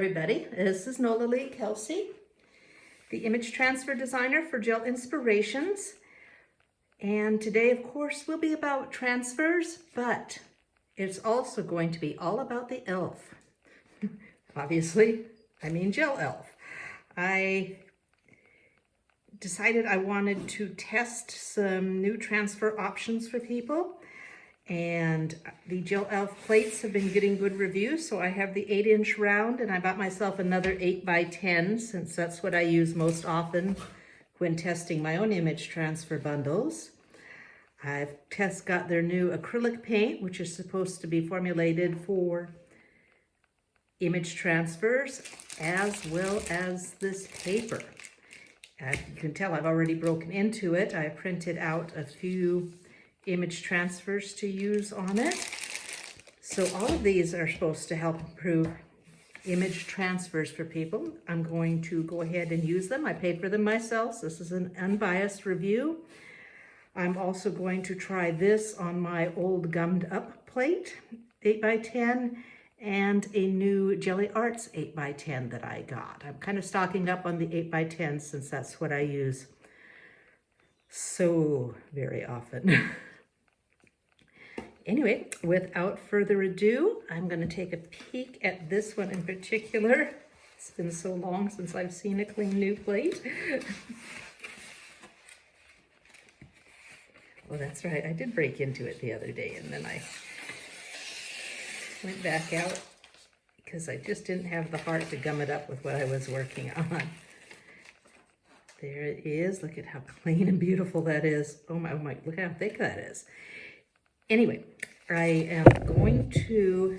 everybody. This is Kelsey, the image transfer designer for Gel Inspirations. And today, of course, will be about transfers, but it's also going to be all about the elf. Obviously, I mean GelElf. I decided I wanted to test some new transfer options for people. And the GelElf plates have been getting good reviews, so I have the 8-inch round, and I bought myself another 8x10 since that's what I use most often when testing my own image transfer bundles. I've got their new acrylic paint, which is supposed to be formulated for image transfers, as well as this paper. As you can tell, I've already broken into it. I printed out a few image transfers to use on it. So all of these are supposed to help improve image transfers for people. I'm going to go ahead and use them. I paid for them myself, so this is an unbiased review. I'm also going to try this on my old gummed up plate, 8x10, and a new Gelli Arts 8x10 that I got. I'm kind of stocking up on the 8x10 since that's what I use so very often. Anyway, without further ado, I'm going to take a peek at this one in particular. It's been so long since I've seen a clean new plate. Oh, that's right. I did break into it the other day, and then I went back out because I just didn't have the heart to gum it up with what I was working on. There it is. Look at how clean and beautiful that is. Oh my, look how thick that is. Anyway, I am going to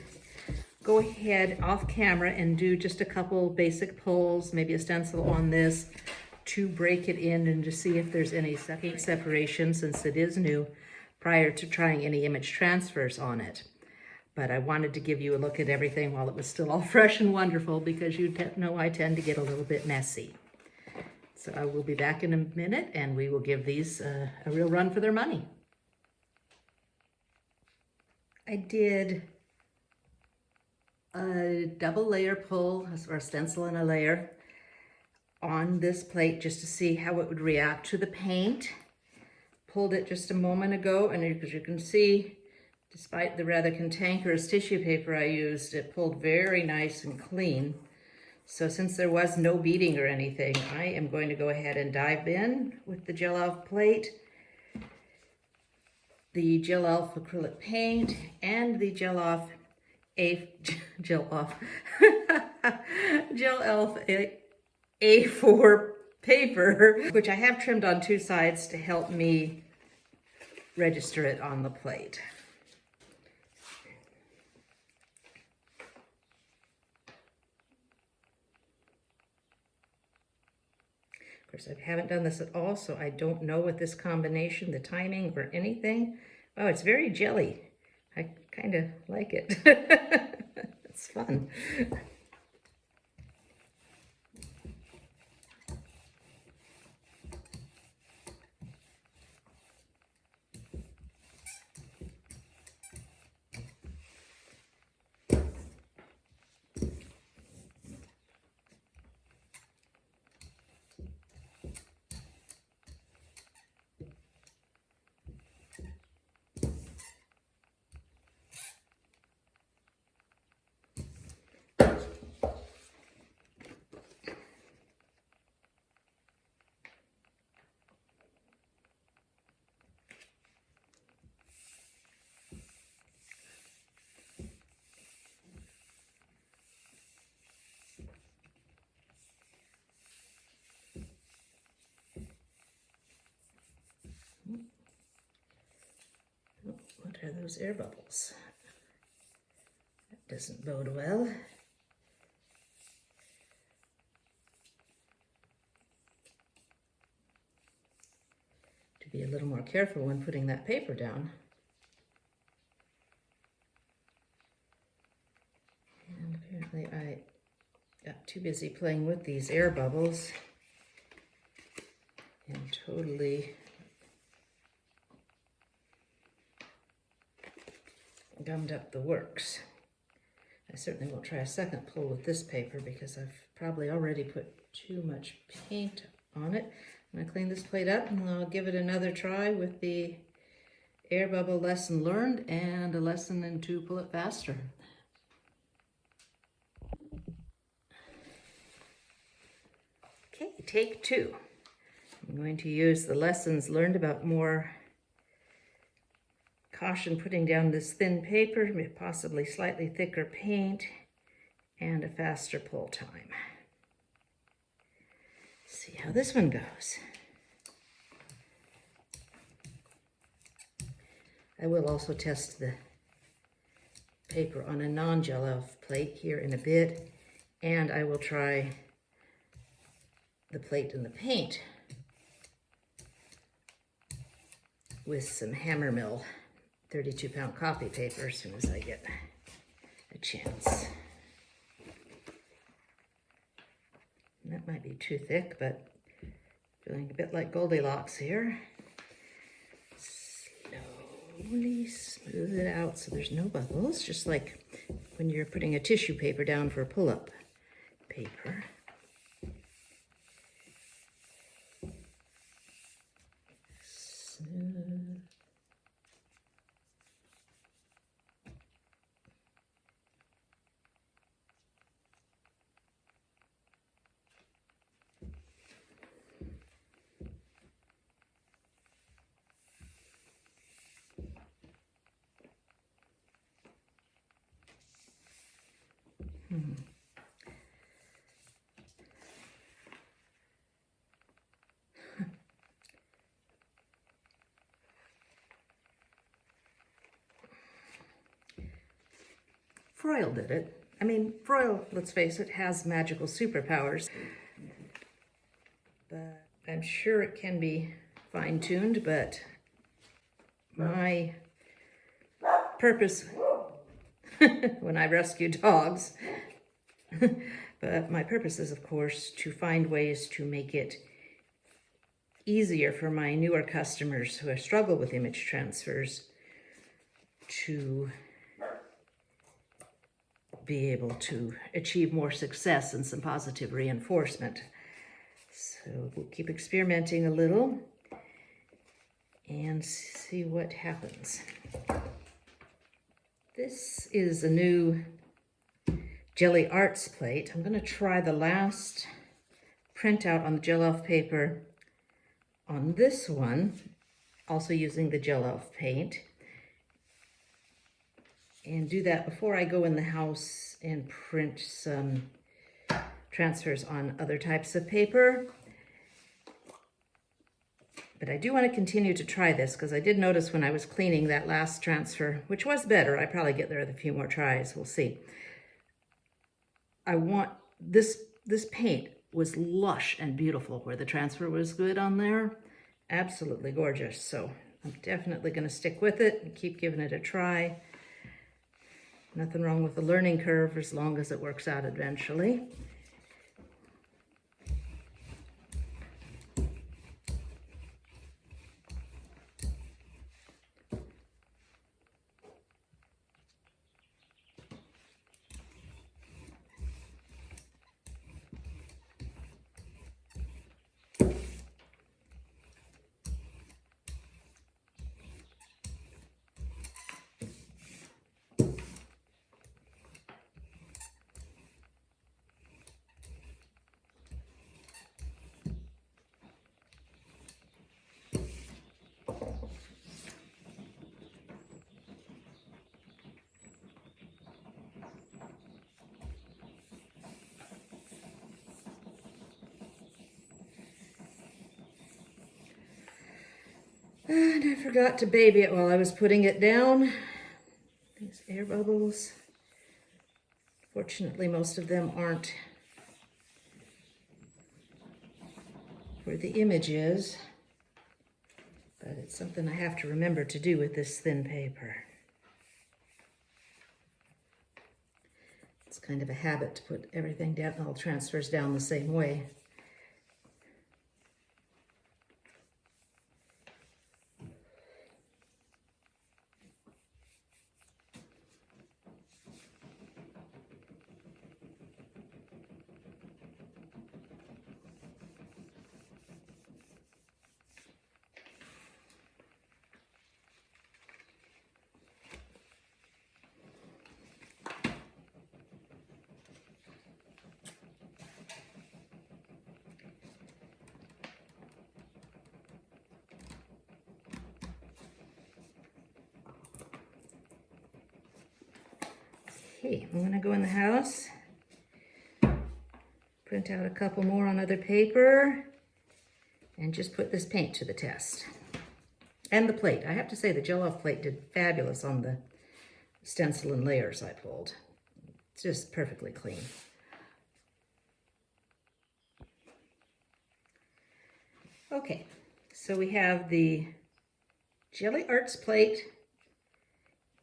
go ahead off camera and do just a couple basic pulls, maybe a stencil on this to break it in and to see if there's any separation since it is new prior to trying any image transfers on it. But I wanted to give you a look at everything while it was still all fresh and wonderful because you know I tend to get a little bit messy. So I will be back in a minute and we will give these a real run for their money. I did a double layer pull or a stencil and a layer on this plate just to see how it would react to the paint. Pulled it just a moment ago, and as you can see, despite the rather cantankerous tissue paper I used, it pulled very nice and clean. So since there was no beading or anything, I am going to go ahead and dive in with the GelElf plate, the GelElf acrylic paint, and the GelElf A4 paper, which I have trimmed on two sides to help me register it on the plate. Of course, I haven't done this at all, so I don't know with this combination, the timing or anything. Oh, it's very jelly. I kind of like it. It's fun. What are those air bubbles? That doesn't bode well. To be a little more careful when putting that paper down. And apparently I got too busy playing with these air bubbles and totally gummed up the works. I certainly won't try a second pull with this paper because I've probably already put too much paint on it. I'm going to clean this plate up and I'll give it another try with the air bubble lesson learned and a lesson in to pull it faster. Okay, take two. I'm going to use the lessons learned about more caution putting down this thin paper, possibly slightly thicker paint, and a faster pull time. See how this one goes. I will also test the paper on a non-GelElf plate here in a bit, and I will try the plate and the paint with some Hammermill 32-pound copy paper as soon as I get a chance. And that might be too thick, but feeling a bit like Goldilocks here. Slowly smooth it out so there's no bubbles, just like when you're putting a tissue paper down for a pull-up paper. Smooth. Froyle did it. I mean, Froyle, let's face it, has magical superpowers. But I'm sure it can be fine-tuned, but my purpose when I rescue dogs, but my purpose is, of course, to find ways to make it easier for my newer customers who struggle with image transfers to be able to achieve more success and some positive reinforcement. So we'll keep experimenting a little and see what happens. This is a new Gelli Arts plate. I'm going to try the last printout on the GelElf paper on this one, also using the GelElf paint, and do that before I go in the house and print some transfers on other types of paper. But I do want to continue to try this because I did notice when I was cleaning that last transfer, which was better, I probably get there with a few more tries, we'll see. I want this paint was lush and beautiful where the transfer was good on there. Absolutely gorgeous. So I'm definitely going to stick with it and keep giving it a try. Nothing wrong with the learning curve as long as it works out eventually. And I forgot to baby it while I was putting it down. These air bubbles. Fortunately, most of them aren't where the image is, but it's something I have to remember to do with this thin paper. It's kind of a habit to put everything down, all transfers down the same way. Okay, I'm gonna go in the house, print out a couple more on other paper, and just put this paint to the test. And the plate. I have to say the GelElf plate did fabulous on the stencil and layers I pulled. It's just perfectly clean. Okay, so we have the Gelli Arts plate,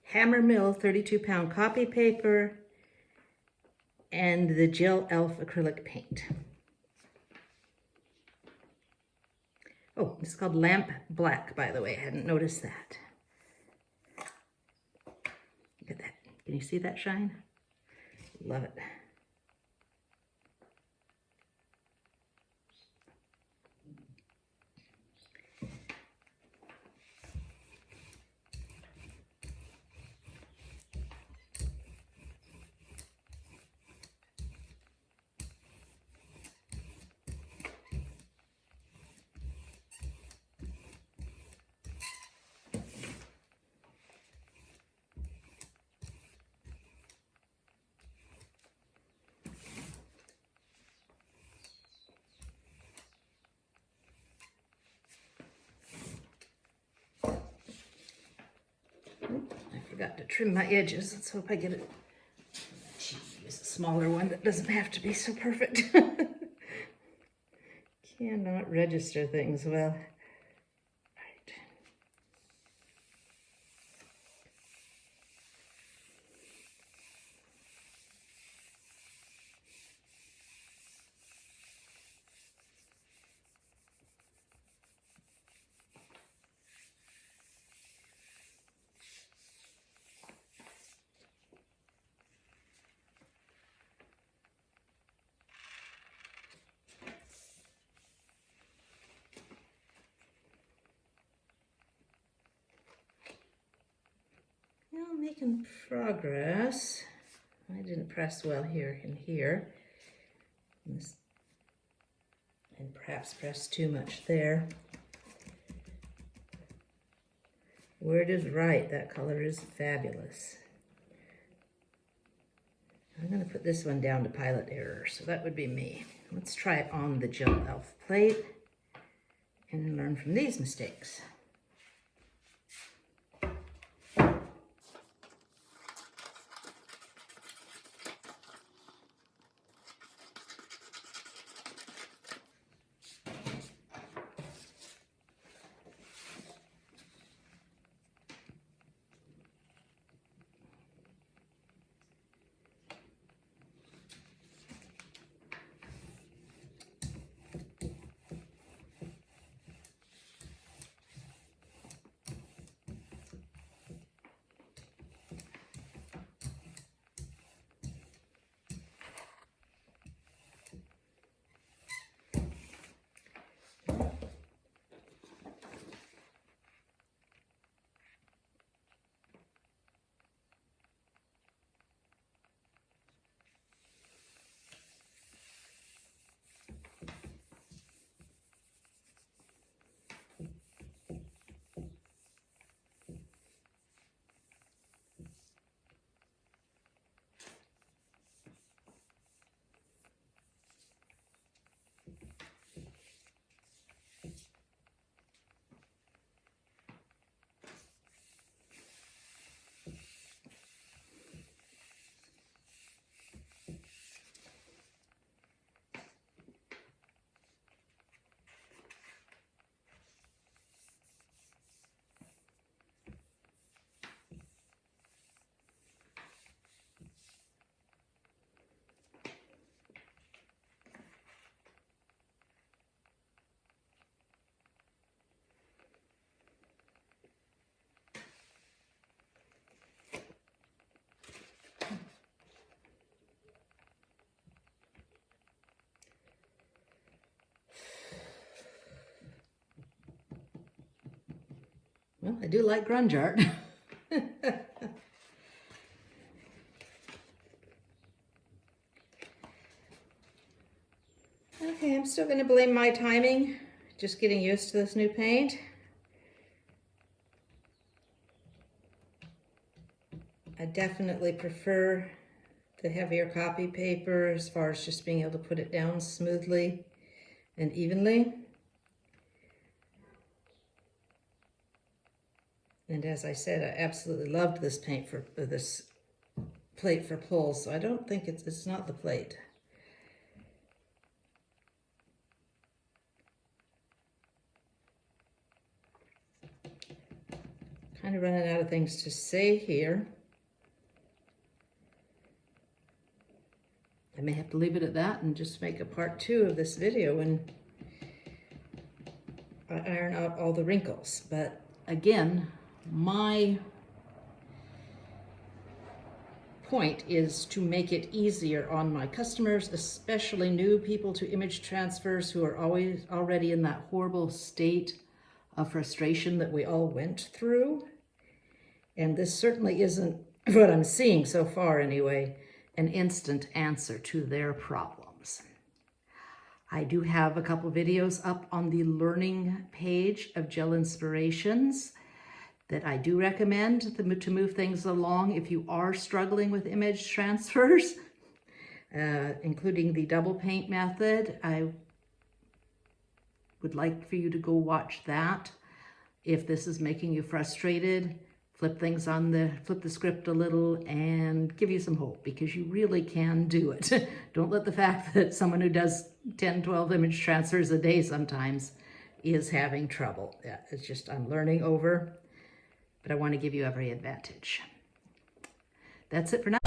hammer mill 32-pound copy paper, and the GelElf acrylic paint. Oh, it's called Lamp Black, by the way. I hadn't noticed that. Look at that. Can you see that shine? Love it. I forgot to trim my edges. Let's hope I get it. Use a smaller one that doesn't have to be so perfect. Cannot register things well. Right. Well, making progress. I didn't press well here and here. And perhaps press too much there. Word is right, that color is fabulous. I'm going to put this one down to pilot error, so that would be me. Let's try it on the GelElf plate and learn from these mistakes. Well, I do like grunge art. Okay, I'm still going to blame my timing. Just getting used to this new paint. I definitely prefer the heavier copy paper as far as just being able to put it down smoothly and evenly. And as I said, I absolutely loved this paint for this plate for pulls, so I don't think it's not the plate. Kind of running out of things to say here. I may have to leave it at that and just make a part 2 of this video when I iron out all the wrinkles. But again, my point is to make it easier on my customers, especially new people to image transfers who are already in that horrible state of frustration that we all went through. And this certainly isn't, what I'm seeing so far anyway, an instant answer to their problems. I do have a couple videos up on the learning page of Gel Inspirations that I do recommend to move things along if you are struggling with image transfers, including the double paint method. I would like for you to go watch that. If this is making you frustrated, flip the script a little and give you some hope, because you really can do it. Don't let the fact that someone who does 10, 12 image transfers a day sometimes is having trouble. Yeah, it's just, I'm learning over, but I want to give you every advantage. That's it for now.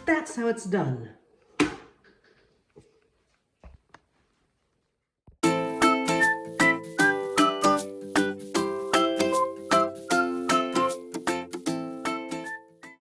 That's how it's done.